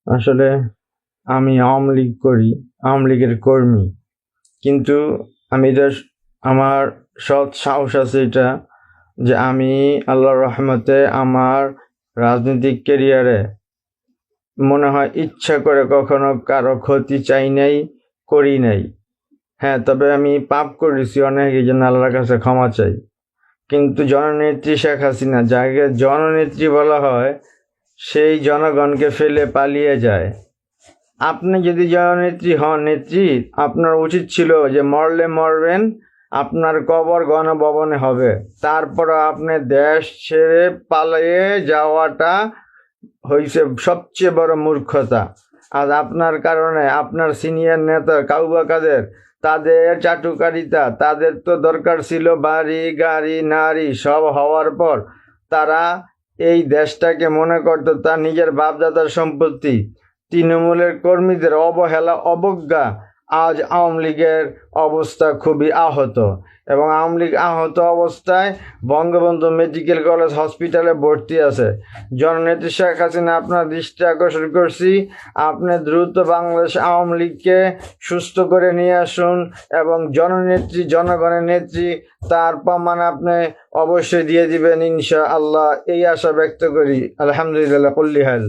আসলে আমি আওয়ামী লীগ করি, আওয়ামী লীগের কর্মী। কিন্তু আমি আমার সৎ সাহস আছে এটা যে আমি আল্লাহর রহমতে আমার রাজনৈতিক ক্যারিয়ারে মনে হয় ইচ্ছা করে কখনো কারো ক্ষতি চাই নাই, করি নাই। হ্যাঁ, তবে আমি পাপ করেছি অনেক, এই জন্য আল্লাহর কাছে ক্ষমা চাই। কিন্তু জননেত্রী শেখ হাসিনা, যাকে জননেত্রী বলা হয়, সেই জনগণকে ফেলে পালিয়ে যায়। আপনি যদি জননেত্রী হন, নেত্রী, আপনার উচিত ছিল যে মরলে মরবেন, আপনার কবর গণভবনে হবে, তারপর আপনি দেশ ছেড়ে পালিয়ে যাওয়াটা হয়েছে সবচেয়ে বড় মূর্খতা। আর আপনার কারণে আপনার সিনিয়র নেতা কাউবা কাদের, তাদের চাটুকারিতা, তাদের তো দরকার ছিল বাড়ি গাড়ি নারী সব হওয়ার পর তারা এই দেশটাকে মনে করতো তার নিজের বাপদাদার সম্পত্তি। তৃণমূলের কর্মীদের অবহেলা, অবজ্ঞা, আজ আওয়ামী লীগের অবস্থা খুবই আহত। এবং আওয়ামী লীগ আহত অবস্থায় বঙ্গবন্ধু মেডিকেল কলেজ হসপিটালে ভর্তি আছে। জননেত্রী শেখ হাসিনা, আপনার দৃষ্টি আকর্ষণ করছি, আপনি দ্রুত বাংলাদেশ আওয়ামী লীগকে সুস্থ করে নিয়ে আসুন এবং জননেত্রী, জনগণের নেত্রী, তার প্রমাণ আপনি অবশ্যই দিয়ে দিবেন ইনশাআল্লাহ, এই আশা ব্যক্ত করি। আলহামদুলিল্লাহ, কুল্লি হাল।